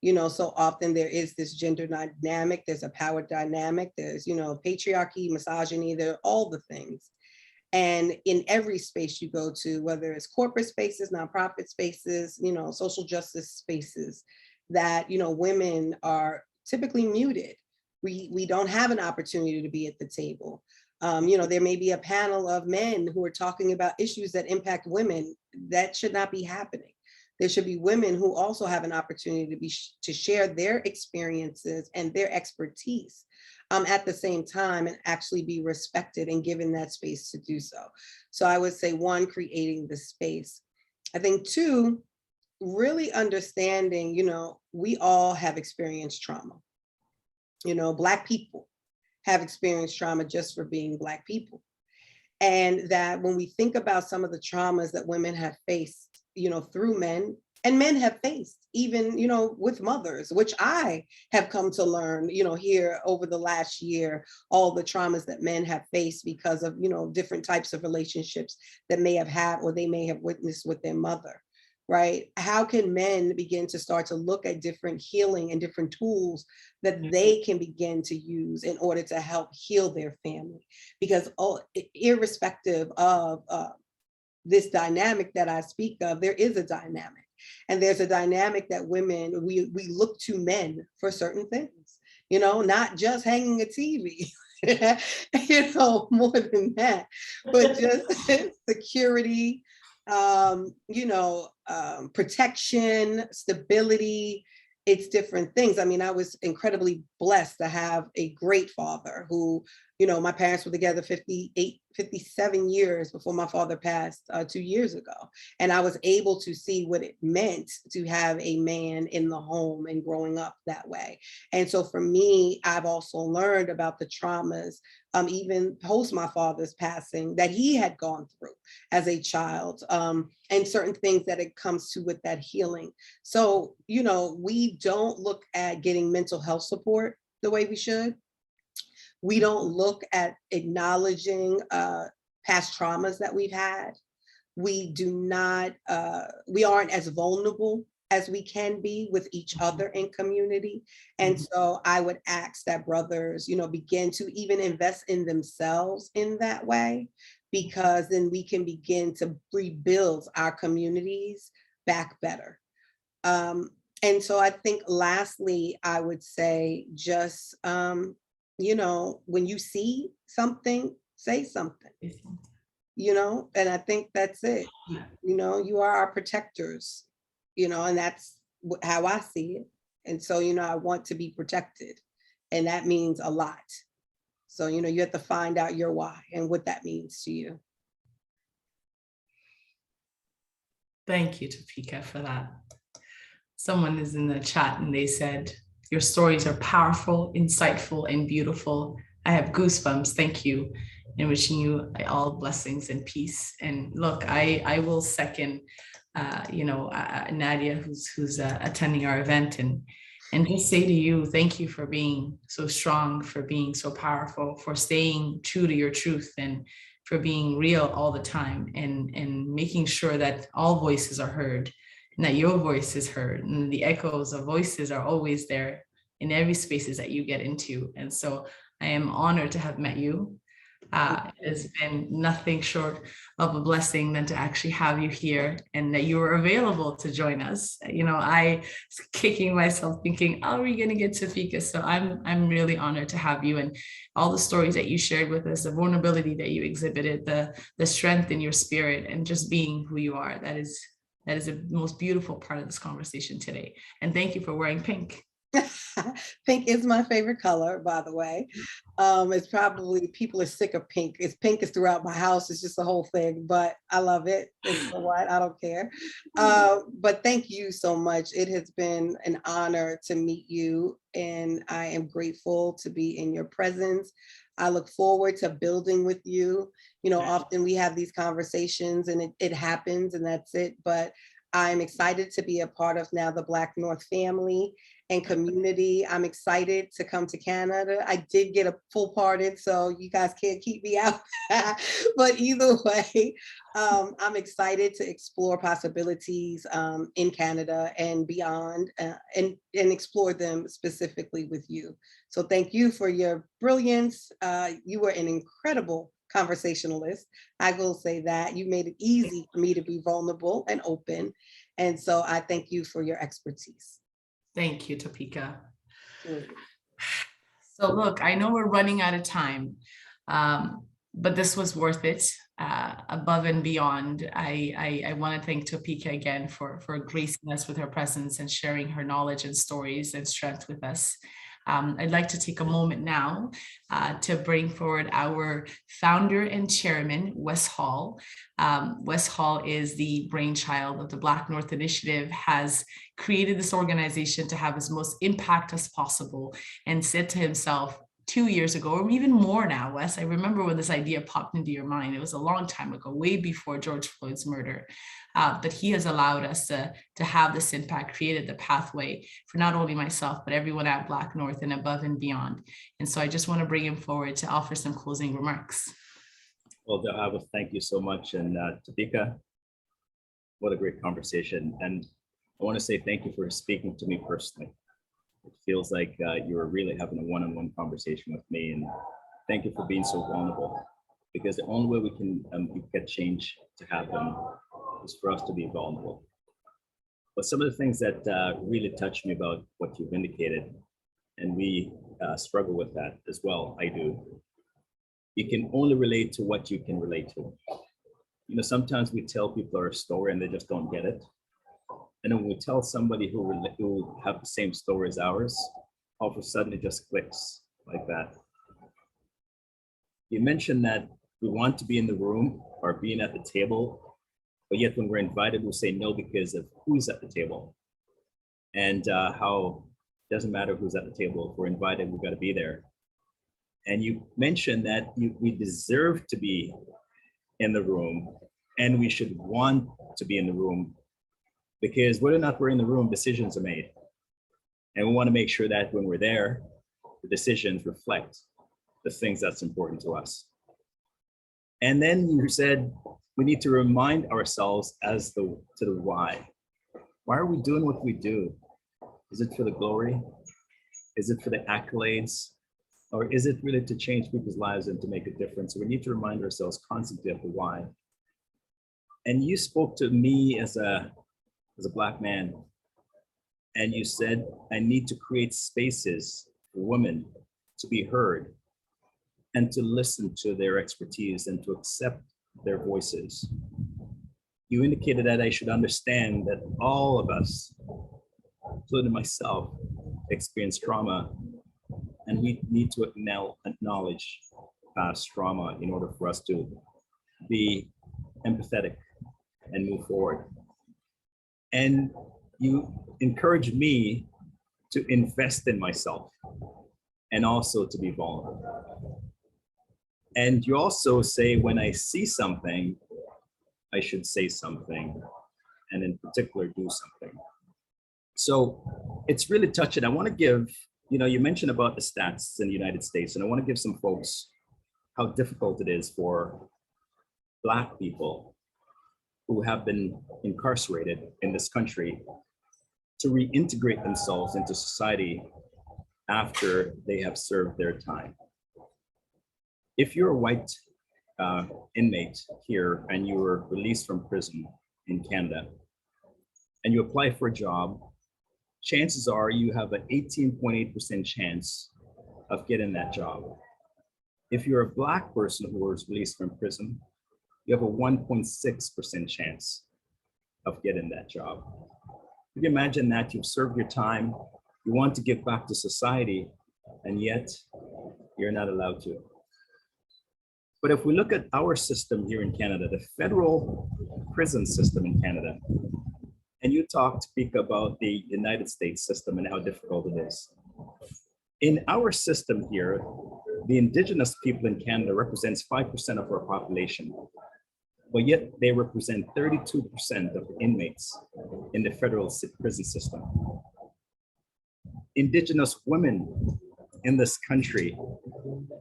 So often there is this gender dynamic, there's a power dynamic, there's, patriarchy, misogyny, there are all the things. And in every space you go to, whether it's corporate spaces, nonprofit spaces, social justice spaces, that, women are typically muted. We don't have an opportunity to be at the table. There may be a panel of men who are talking about issues that impact women. That should not be happening. There should be women who also have an opportunity to share their experiences and their expertise at the same time, and actually be respected and given that space to do so. So I would say, one, creating the space. I think two, really understanding, we all have experienced trauma. Black people have experienced trauma just for being Black people. And that when we think about some of the traumas that women have faced, through men, and men have faced, even, with mothers, which I have come to learn, here over the last year, all the traumas that men have faced because of, different types of relationships that may have had or they may have witnessed with their mother. Right? How can men begin to start to look at different healing and different tools that they can begin to use in order to help heal their family? Because irrespective of this dynamic that I speak of, there is a dynamic. And there's a dynamic that women, we look to men for certain things, not just hanging a TV, more than that, but just security, protection, stability. It's different things. I mean, I was incredibly blessed to have a great father who, my parents were together 57 years before my father passed 2 years ago. And I was able to see what it meant to have a man in the home and growing up that way. And so for me, I've also learned about the traumas, even post my father's passing, that he had gone through as a child, and certain things that it comes to with that healing. So, we don't look at getting mental health support the way we should. We don't look at acknowledging past traumas that we've had. We do not, we aren't as vulnerable as we can be with each other in community. And so I would ask that brothers, begin to even invest in themselves in that way, because then we can begin to rebuild our communities back better. And so I think lastly, I would say just, when you see something, say something, and I think that's it. You are our protectors, and that's how I see it. And so, I want to be protected, and that means a lot. So, you have to find out your why and what that means to you. Thank you, Topeka, for that. Someone is in the chat and they said, your stories are powerful, insightful, and beautiful. I have goosebumps. Thank you. And wishing you all blessings and peace. And look, I will second, Nadia, who's attending our event, and just say to you, thank you for being so strong, for being so powerful, for staying true to your truth, and for being real all the time, and making sure that all voices are heard, and that your voice is heard, and the echoes of voices are always there in every spaces that you get into. And so I am honored to have met you. It's been nothing short of a blessing than to actually have you here, and that you were available to join us. I was kicking myself thinking, are we going to get Topeka? So I'm really honored to have you, and all the stories that you shared with us, the vulnerability that you exhibited, the strength in your spirit, and just being who you are. That is the most beautiful part of this conversation today. And thank you for wearing pink. Pink is my favorite color, by the way. It's probably, people are sick of pink. Pink is throughout my house. It's just the whole thing, but I love it. It's so what, I don't care. But thank you so much. It has been an honor to meet you, and I am grateful to be in your presence. I look forward to building with you. Often we have these conversations and it happens and that's it, but I'm excited to be a part of now the BlackNorth family and community. I'm excited to come to Canada. I did get a full pardon, so you guys can't keep me out. But either way, I'm excited to explore possibilities in Canada and beyond, and explore them specifically with you. So thank you for your brilliance. You were an incredible conversationalist. I will say that. You made it easy for me to be vulnerable and open. And so I thank you for your expertise. Thank you, Topeka. So look, I know we're running out of time, but this was worth it, above and beyond. I want to thank Topeka again for gracing us with her presence and sharing her knowledge and stories and strength with us. I'd like to take a moment now to bring forward our founder and chairman, Wes Hall. Wes Hall is the brainchild of the BlackNorth Initiative, has created this organization to have as most impact as possible, and said to himself, 2 years ago, or even more now, Wes. I remember when this idea popped into your mind. It was a long time ago, way before George Floyd's murder. But he has allowed us to have this impact, created the pathway for not only myself, but everyone at BlackNorth and above and beyond. And so I just want to bring him forward to offer some closing remarks. Well, Dahaba, thank you so much. And Topeka, what a great conversation. And I want to say thank you for speaking to me personally. It feels like you were really having a one-on-one conversation with me, and thank you for being so vulnerable, because the only way we can get change to happen is for us to be vulnerable. But some of the things that really touched me about what you've indicated, and we struggle with that as well, I do. You can only relate to what you can relate to. You know, sometimes we tell people our story and they just don't get it. And then when we tell somebody who have the same story as ours, all of a sudden it just clicks like that. You mentioned that we want to be in the room or being at the table, but yet when we're invited, we'll say no because of who's at the table. And how it doesn't matter who's at the table. If we're invited, we've got to be there. And you mentioned that we deserve to be in the room and we should want to be in the room, because whether or not we're in the room, decisions are made. And we want to make sure that when we're there, the decisions reflect the things that's important to us. And then you said we need to remind ourselves as to the why. Why are we doing what we do? Is it for the glory? Is it for the accolades? Or is it really to change people's lives and to make a difference? So we need to remind ourselves constantly of the why. And you spoke to me as a Black man, and you said, I need to create spaces for women to be heard and to listen to their expertise and to accept their voices. You indicated that I should understand that all of us, including myself, experience trauma, and we need to acknowledge past trauma in order for us to be empathetic and move forward. And you encourage me to invest in myself and also to be vulnerable. And you also say, when I see something, I should say something, and in particular, do something. So it's really touching. I want to give, you mentioned about the stats in the United States, and I want to give some folks how difficult it is for Black people who have been incarcerated in this country to reintegrate themselves into society after they have served their time. If you're a white inmate here and you were released from prison in Canada and you apply for a job, chances are you have an 18.8% chance of getting that job. If you're a Black person who was released from prison, you have a 1.6% chance of getting that job. You can imagine that you've served your time, you want to give back to society, and yet you're not allowed to. But if we look at our system here in Canada, the federal prison system in Canada, and you speak about the United States system and how difficult it is. In our system here, the Indigenous people in Canada represents 5% of our population, but yet they represent 32% of the inmates in the federal prison system. Indigenous women in this country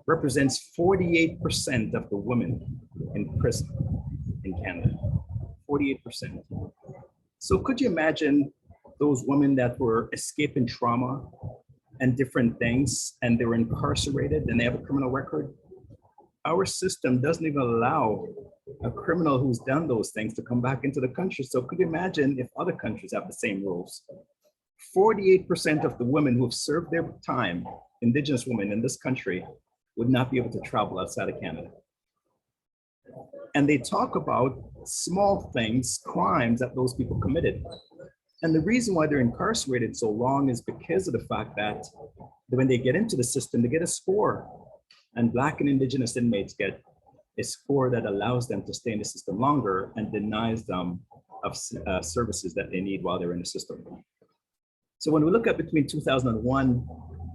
represents 48% of the women in prison in Canada, 48%. So could you imagine those women that were escaping trauma and different things, and they were incarcerated and they have a criminal record? Our system doesn't even allow a criminal who's done those things to come back into the country. So could you imagine if other countries have the same rules? 48% of the women who have served their time, Indigenous women in this country, would not be able to travel outside of Canada. And they talk about small things, crimes that those people committed. And the reason why they're incarcerated so long is because of the fact that when they get into the system, they get a score. And Black and Indigenous inmates get a score that allows them to stay in the system longer and denies them of services that they need while they're in the system. So when we look at between 2001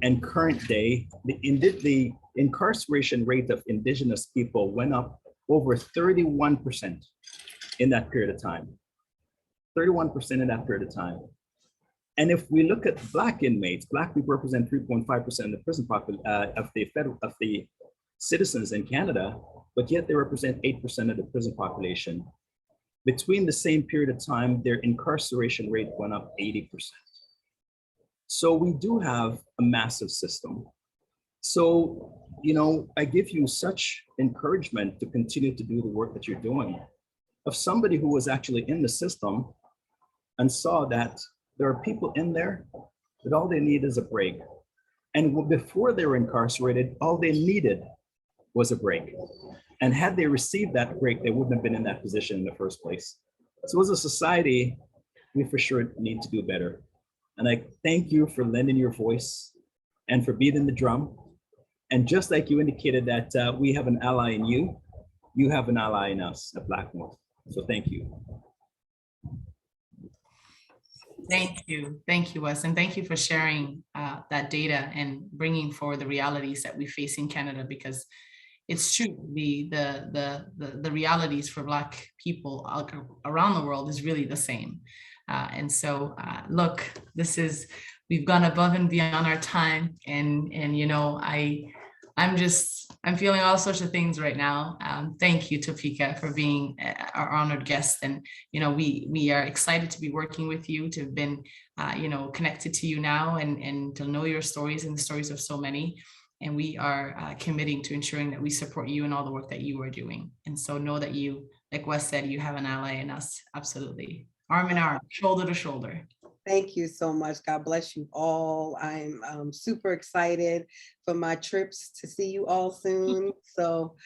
and current day, the incarceration rate of Indigenous people went up over 31% in that period of time. 31% in that period of time. And if we look at Black inmates, Black people represent 3.5% of the prison of the citizens in Canada, but yet they represent 8% of the prison population. Between the same period of time, their incarceration rate went up 80%. So we do have a massive system. So, you know, I give you such encouragement to continue to do the work that you're doing. Of somebody who was actually in the system and saw that there are people in there that all they need is a break. And before they were incarcerated, all they needed was a break. And had they received that break, they wouldn't have been in that position in the first place. So as a society, we for sure need to do better. And I thank you for lending your voice and for beating the drum. And just like you indicated that we have an ally in you, you have an ally in us at BlackNorth. So thank you. Thank you, Wes, and thank you for sharing that data and bringing forward the realities that we face in Canada, because it's true, the realities for Black people around the world is really the same. And so, look, we've gone above and beyond our time, and you know, I'm feeling all sorts of things right now. Thank you, Topeka, for being our honored guest. And, you know, we are excited to be working with you, to have been, you know, connected to you now and to know your stories and the stories of so many. And we are committing to ensuring that we support you in all the work that you are doing. And so know that you, like Wes said, you have an ally in us. Absolutely. Arm in arm, shoulder to shoulder. Thank you so much. God bless you all. I'm super excited for my trips to see you all soon. So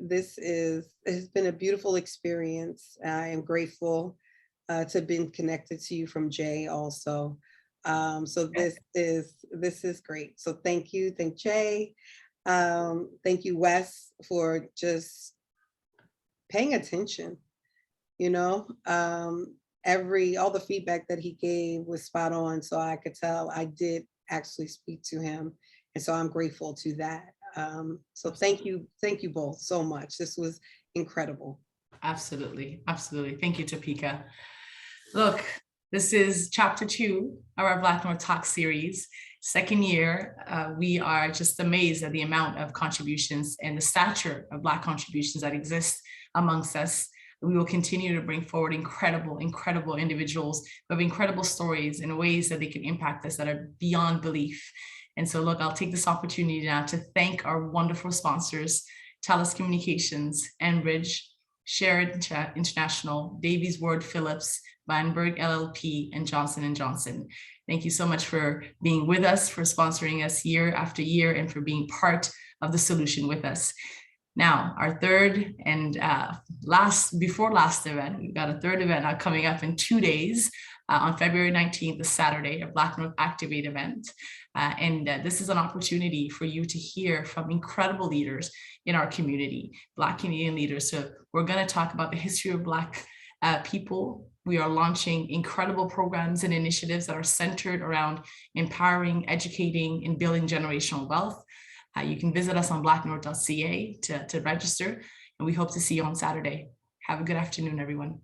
this has been a beautiful experience. I am grateful to have been connected to you from Jay also. So this is great. So thank you. Thank Jay. Thank you, Wes, for just paying attention, you know. All the feedback that he gave was spot on. So I could tell I did actually speak to him. And so I'm grateful to that. So thank you both so much. This was incredible. Absolutely. Absolutely. Thank you, Topeka. Look, this is chapter 2 of our BlackNorth Talks series. Second year, we are just amazed at the amount of contributions and the stature of Black contributions that exist amongst us. We will continue to bring forward incredible individuals who have incredible stories in ways that they can impact us that are beyond belief. And so look, I'll take this opportunity now to thank our wonderful sponsors, TELUS Communications, Enbridge, Shared International, Davies Ward Phillips, Weinberg LLP, and Johnson & Johnson. Thank you so much for being with us, for sponsoring us year after year, and for being part of the solution with us. Now, our third and before last event, we've got a third event coming up in 2 days on February 19th, the Saturday, a BlackNorth Activate event. This is an opportunity for you to hear from incredible leaders in our community, Black Canadian leaders. So we're going to talk about the history of Black people. We are launching incredible programs and initiatives that are centered around empowering, educating, and building generational wealth. You can visit us on blacknorth.ca to register, and we hope to see you on Saturday. Have a good afternoon, everyone.